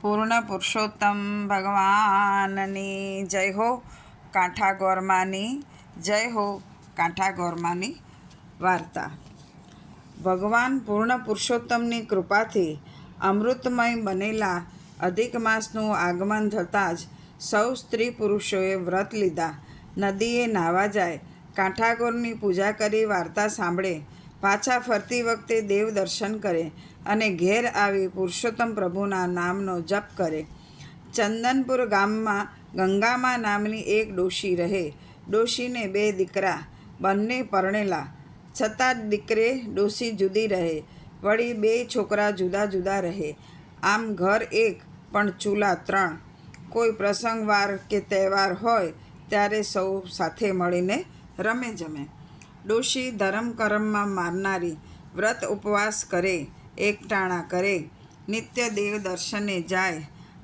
પૂર્ણ પુરુષોત્તમ ભગવાનની જય હો. કાંઠા ગોરમાની જય હો. કાંઠા ગોરમાની વાર્તા. ભગવાન પૂર્ણ પુરુષોત્તમની કૃપાથી અમૃતમય બનેલા અધિક માસનું આગમન થતાં જ સૌ સ્ત્રી પુરુષોએ વ્રત લીધા. નદીએ નાહવા જાય, કાંઠાગોરની પૂજા કરી વાર્તા સાંભળે, પાછા ફરતી વખતે દેવ દર્શન કરે અને ઘેર આવી પુરુષોત્તમ પ્રભુના નામનો જપ કરે. ચંદનપુર ગામમાં ગંગામા નામની એક ડોશી રહે. ડોશીને 2 દીકરા, બંને પરણેલા, છતાં દીકરે ડોશી જુદી રહે, વળી 2 છોકરા જુદા જુદા રહે. આમ ઘર એક પણ ચૂલા 3. કોઈ પ્રસંગવાર કે તહેવાર હોય ત્યારે સૌ સાથે મળીને રમે જમે. ડોશી ધર્મ કર્મમાં માનનારી, વ્રત ઉપવાસ કરે, એકટાણા કરે, નિત્ય દેવ દર્શને જાય.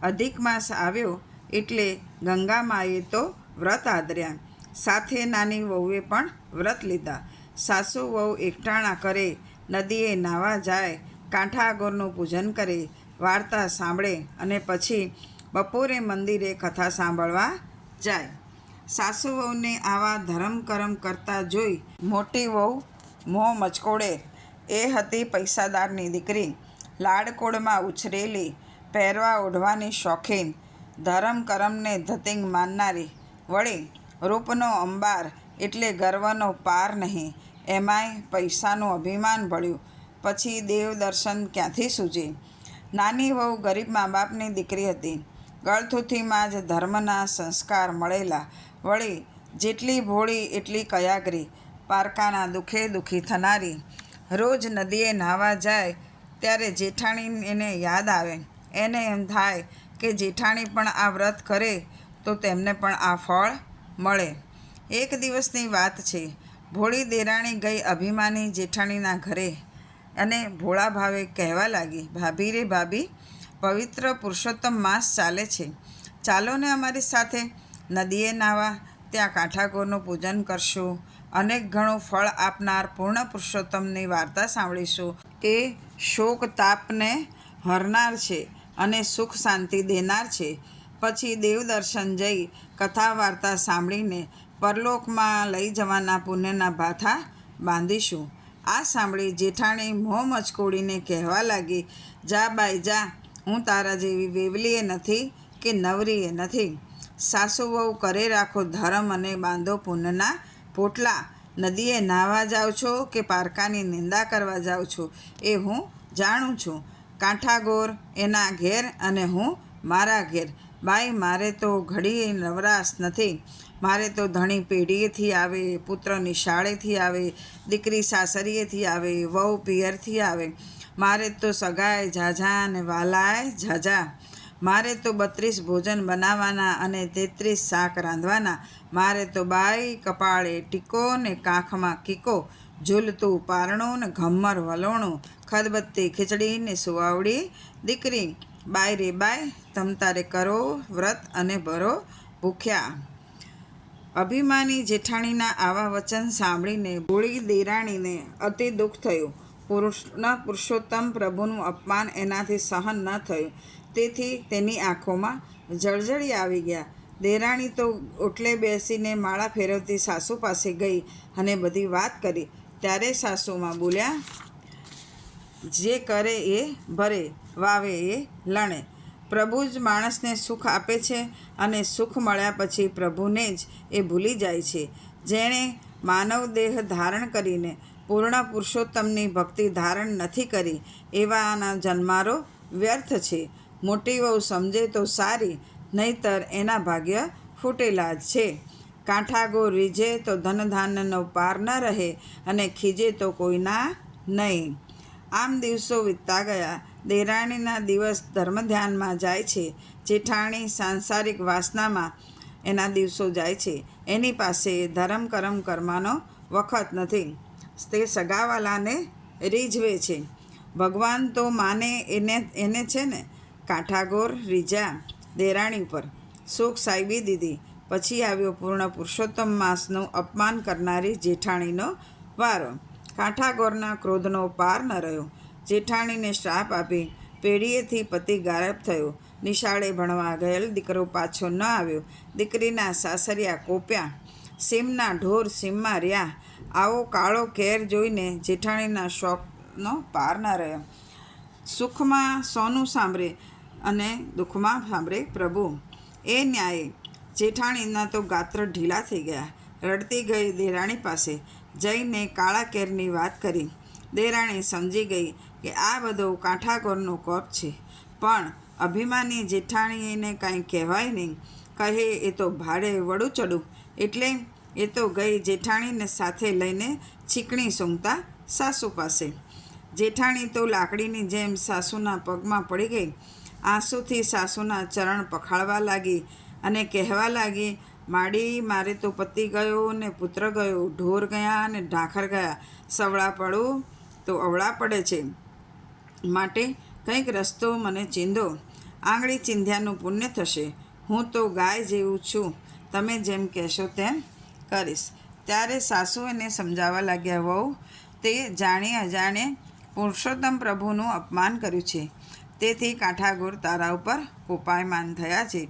અધિક માસ આવ્યો એટલે ગંગામાએ તો વ્રત આદર્યા, સાથે નાની વહુએ પણ વ્રત લીધા. સાસુ વહુ એકટાણા કરે, નદીએ નાહવા જાય, કાંઠા આગોરનું પૂજન કરે, વાર્તા સાંભળે અને પછી બપોરે મંદિરે કથા સાંભળવા જાય. સાસુ વહુને આવા ધર્મ કર્મ કરતા જોઈ મોટી વહુ મોં મચકોડે. એ હતી પૈસાદારની દીકરી, લાડકોડમાં ઉછરેલી, પહેરવા ઓઢવાની શોખીન, ધર્મ કર્મને ધતિંગ માનનારી, વળી રૂપનો અંબાર એટલે ગર્વનો પાર નહીં, એમાંય પૈસાનું અભિમાન ભળ્યું, પછી દેવ દર્શન ક્યાંથી સૂજે. નાની વહુ ગરીબ મા બાપની દીકરી હતી. ગળથૂથીમાં જ ધર્મના સંસ્કાર મળેલા, વળી જેટલી ભોળી એટલી કયાગરી, પારકાના દુઃખે દુઃખી થનારી. રોજ નદીએ નાહવા જાય ત્યારે જેઠાણી એને યાદ આવે. એને એમ થાય કે જેઠાણી પણ આ વ્રત કરે તો તેમને પણ આ ફળ મળે. એક દિવસની વાત છે. ભોળી દેરાણી ગઈ અભિમાની જેઠાણીના ઘરે અને ભોળા ભાવે કહેવા લાગી, ભાભી રે ભાભી, પવિત્ર પુરુષોત્તમ માસ ચાલે છે, ચાલો ને અમારી સાથે નદીએ નાહવા, ત્યાં કાંઠાગોરનું પૂજન કરશું, અનેક ઘણું ફળ આપનાર પૂર્ણ પુરુષોત્તમની વાર્તા સાંભળીશું. એ શોક તાપને હરનાર છે અને સુખ શાંતિ દેનાર છે. પછી દેવ દર્શન જઈ કથા વાર્તા સાંભળીને પરલોકમાં લઈ જવાના પુણ્યના ભાથા બાંધીશું. આ સાંભળી જેઠાણી મોં મચકોડીને કહેવા લાગી, જા બાઈ જા, હું તારા જેવી વેવલીએ નથી કે નવરીએ નથી. સાસુ વહુ કરે રાખો ધર્મ અને બાંધો પુણ્યના પોટલા. નદીએ નાહવા જાઓ છો કે પારકાની નિંદા કરવા જાઓ છો એ હું જાણું છું. કાંઠાગોર એના ઘેર અને હું મારા ઘેર. બાઈ, મારે તો ઘડીએ નવરાશ નથી. મારે તો ધણી પેઢીએથી આવે, પુત્ર નિશાળેથી આવે, દીકરી સાસરીએથી આવે, વહુ પિયરથી આવે. મારે તો સગાએ ઝાઝા અને વાલાએ ઝાઝા. મારે તો 32 ભોજન બનાવવાના અને 33 શાક રાંધવાના. મારે તો બાઈ કપાળે ટીકો ને કાંખમાં કીકો, ઝૂલતું પારણું ને ઘમ્મર વલોણું, ખદબત્તી ખીચડી ને સુવાવડી દીકરી. બાઈ રે બાઈ, તમ તારે કરો વ્રત અને ભરો ભૂખ્યા. અભિમાની જેઠાણીના આવા વચન સાંભળીને ભોળી દેરાણીને અતિ દુઃખ થયું. પૂર્ણ પુરુષોત્તમ પ્રભુનું અપમાન એનાથી સહન ન થયું. તેથી તેની આંખોમાં જળજળી આવી ગયા. દેરાણી તો ઓટલે બેસીને માળા ફેરવતી સાસુ પાસે ગઈ અને બધી વાત કરી. ત્યારે સાસુમાં બોલ્યા, જે કરે એ ભરે, વાવે એ લણે. પ્રભુ જ માણસને સુખ આપે છે અને સુખ મળ્યા પછી પ્રભુને જ એ ભૂલી જાય છે. જેણે માનવ દેહ ધારણ કરીને પૂર્ણ પુરુષોત્તમની ભક્તિ ધારણ નથી કરી એવાના જન્મારો વ્યર્થ છે. મોટી વહુ સમજે તો સારી, નહીંતર એના ભાગ્ય ફૂટેલા જ છે. કાંઠાગોર રીઝે તો ધનધાન્યનો પાર ન રહે અને ખીજે તો કોઈના નહીં. આમ દિવસો વીતતા ગયા. દેરાણીના દિવસ ધર્મધ્યાનમાં જાય છે. જેઠાણી સાંસારિક વાસનામાં એના દિવસો જાય છે. એની પાસે ધર્મ કર્મ કરવાનો વખત નથી. તે સગાવાલાને રીઝવે છે. ભગવાન તો માને એને છે ને. કાંઠાગોર રીઝ્યા દેરાણી પર, સુખ સાહેબી દીધી. પછી આવ્યો પૂર્ણ પુરુષોત્તમ માસનું અપમાન કરનારી જેઠાણીનો વારો. કાંઠાગોરના ક્રોધનો પાર ન રહ્યો. જેઠાણીને શ્રાપ આપી પેઢીએથી પતિ ગાયબ થયો. નિશાળે ભણવા ગયેલ દીકરો પાછો ન આવ્યો. દીકરીના સાસરિયા કોપ્યા. સીમના ઢોર સીમમાં રહ્યા. આવો કાળો કેર જોઈને જેઠાણીના શોકનો પાર ન રહ્યો. સુખમાં સોનું સાંભળે અને દુઃખમાં સાંભળે પ્રભુ. એ ન્યાયે જેઠાણીના તો ગાત્ર ઢીલા થઈ ગયા. રડતી ગઈ દેરાણી પાસે જઈને કાળા કેરની વાત કરી. દેરાણી સમજી ગઈ કે આ બધો કાંઠાગોરનો કોપ છે. પણ અભિમાની જેઠાણીને કાંઈ કહેવાય નહીં. કહે એ તો ભાડે વડું ચડું. એટલે એ તો ગઈ જેઠાણીને સાથે લઈને ચીકણી સૂંઘતા સાસુ પાસે. જેઠાણી તો લાકડીની જેમ સાસુના પગમાં પડી ગઈ. આંસુથી સાસુના ચરણ પખાળવા લાગી અને કહેવા લાગી, માડી, મારે તો પતિ ગયો ને પુત્ર ગયો, ઢોર ગયા ને ઢાંખર ગયા, સવળા પડું તો અવળા પડે છે. માટે કંઈક રસ્તો મને ચીંધો. આંગળી ચીંધ્યાનું પુણ્ય થશે. હું તો ગાય જેવું છું. તમે જેમ કહેશો તેમ કરીશ. ત્યારે સાસુ એને સમજાવવા લાગ્યા, વહુ, તે જાણી અજાણે પુરુષોત્તમ પ્રભુનું અપમાન કર્યું છે. તેથી કાંઠાગોર તારા ઉપર કોપાયમાન થયા છે.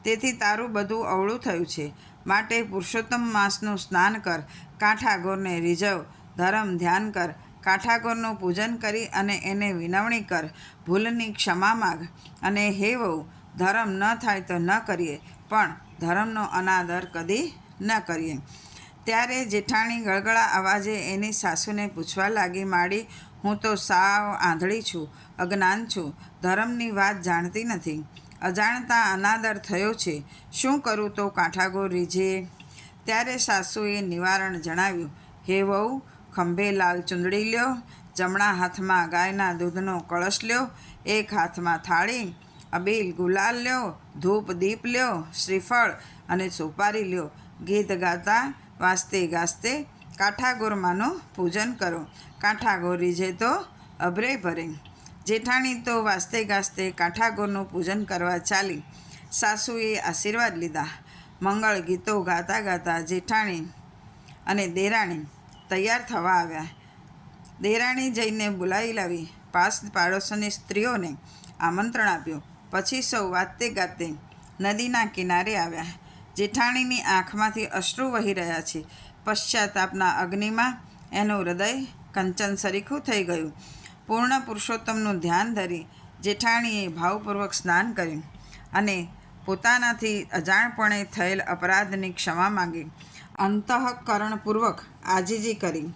તેથી તારું બધું અવળું થયું છે. માટે પુરુષોત્તમ માસનું સ્નાન કર. કાંઠાગોરને રીઝવ. ધર્મ ધ્યાન કર. કાંઠાગોરનું પૂજન કરી અને એને વિનવણી કર. ભૂલની ક્ષમા માગ. અને હે વહુ, ધર્મ ન થાય તો ન કરીએ, પણ ધર્મનો અનાદર કદી ન કરીએ. ત્યારે જેઠાણી ગળગળા અવાજે એની સાસુને પૂછવા લાગી, માડી, હું તો સાવ આંધળી છું, અજ્ઞાન છું, ધર્મની વાત જાણતી નથી. અજાણતા અનાદર થયો છે. શું કરું તો કાંઠાગોર રીઝે? ત્યારે સાસુએ નિવારણ જણાવ્યું, હે વહુ, ખંભે લાલ ચૂંદડી લ્યો, જમણા હાથમાં ગાયના દૂધનો કળશ લ્યો, એક હાથમાં થાળી, અબીલ ગુલાલ લ્યો, ધૂપ દીપ લ્યો, શ્રીફળ અને સોપારી લ્યો. ગીત ગાતા વાસ્તે ગાસ્તે કાંઠાગોરમાંનું પૂજન કરો. કાંઠાગોર રીઝે તો અભરે ભરે. જેઠાણી તો વાસ્તે ગાસ્તે કાંઠાગોરનું પૂજન કરવા ચાલી. સાસુએ આશીર્વાદ લીધા. મંગળ ગીતો ગાતા ગાતા જેઠાણી અને દેરાણી તૈયાર થવા આવ્યા. દેરાણી જઈને બોલાવી લાવી. પાડોશની સ્ત્રીઓને આમંત્રણ આપ્યું. પછી સૌ વાતે ગાતે નદીના કિનારે આવ્યા. જેઠાણીની આંખમાંથી અશ્રુ વહી રહ્યા છે. પશ્ચાતાપના અગ્નિમાં એનું હૃદય કંચન સરીખું થઈ ગયું. પૂર્ણ પુરુષોત્તમનું ધ્યાન ધરી જેઠાણીએ ભાવપૂર્વક સ્નાન કર્યું અને પોતાનાથી અજાણપણે થયેલ અપરાધની ક્ષમા માંગી. અંતઃકરણપૂર્વક આજીજી કરી.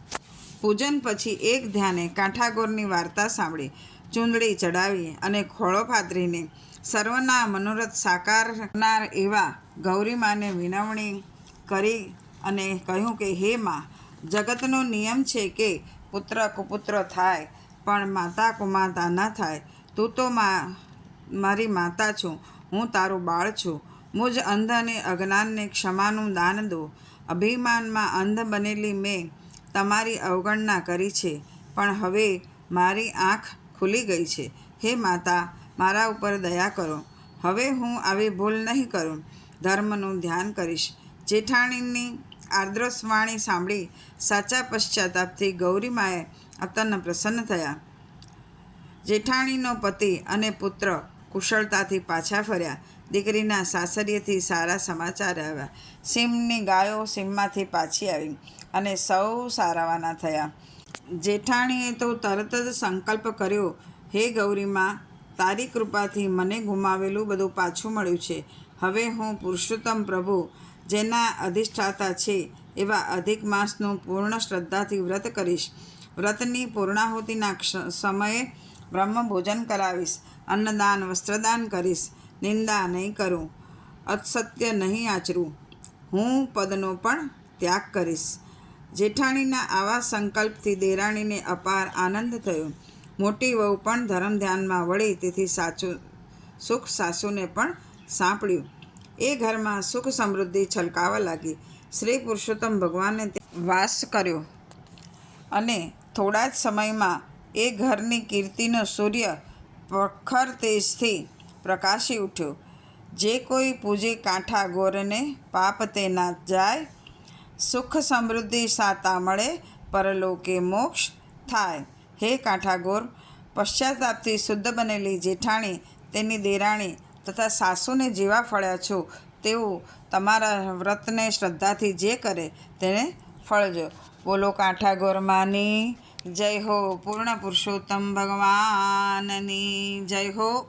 પૂજન પછી એક ધ્યાને કાંઠાગોરની વાર્તા સાંભળી, ચૂંદડી ચડાવી અને ખોળો પાથરીને સર્વના મનોરથ સાકાર કરનાર એવા ગૌરીમાને વિનવણી કરી અને કહ્યું કે, હે મા, જગતનો નિયમ છે કે પુત્ર કુપુત્ર થાય, પણ માતા કુમાતા ન થાય. તું તો મારી માતા છું, હું તારું બાળ છું. મુજ અંધ અને અજ્ઞાનને ક્ષમાનું દાન દો. અભિમાનમાં અંધ બનેલી મેં તમારી અવગણના કરી છે, પણ હવે મારી આંખ ખુલી ગઈ છે. હે માતા, મારા ઉપર દયા કરો. હવે હું આવી ભૂલ નહીં કરું. ધર્મનું ધ્યાન કરીશ. જેઠાણીની આર્દ્રસ્વાણી સાંભળી સાચા પશ્ચાતાપથી ગૌરીમાએ અત્યંત પ્રસન્ન થયા. જેઠાણીનો પતિ અને પુત્ર કુશળતાથી પાછા ફર્યા. દીકરીના સાસરીએથી સારા સમાચાર આવ્યા. સીમની ગાયો સીમમાંથી પાછી આવી અને સૌ સારાવાના થયા. જેઠાણીએ તો તરત જ સંકલ્પ કર્યો, હે ગૌરીમાં, તારી કૃપાથી મને ગુમાવેલું બધું પાછું મળ્યું છે. હવે હું પુરુષોત્તમ પ્રભુ જેના અધિષ્ઠાતા છે એવા અધિક માસનું પૂર્ણ શ્રદ્ધાથી વ્રત કરીશ. વ્રતની પૂર્ણાહુતિના સમયે બ્રહ્મભોજન કરાવીશ. અન્નદાન વસ્ત્રદાન કરીશ. નિંદા નહીં કરું. અસત્ય નહીં આચરું. હું પદનો પણ ત્યાગ કરીશ. જેઠાણીના આવા સંકલ્પથી દેરાણીને અપાર આનંદ થયો. મોટી વહુ પણ ધર્મ ધ્યાનમાં વળી, તેથી સુખ સાસુને પણ સાંપડ્યું. એ ઘરમાં સુખ સમૃદ્ધિ છલકાવા લાગી. શ્રી પુરુષોત્તમ ભગવાને વાસ કર્યો અને થોડા જ સમયમાં એ ઘરની કીર્તિનો સૂર્ય પ્રખર તેજથી પ્રકાશી ઉઠ્યો. જે કોઈ પૂજે કાંઠાગોરને પાપ તે ના જાય. સુખ સમૃદ્ધિ સાતા મળે, પરલોકે મોક્ષ થાય. હે કાંઠાગોર, પશ્ચાતાપથી શુદ્ધ બનેલી જેઠાણી, તેની દેરાણી તથા સાસુને જેવા ફળ્યા છો તેવું તમારા વ્રતને શ્રદ્ધાથી જે કરે તેને ફળજો. બોલો કાંઠા ગોરમાની જય હો. પૂર્ણ પુરુષોત્તમ ભગવાનની જય હો.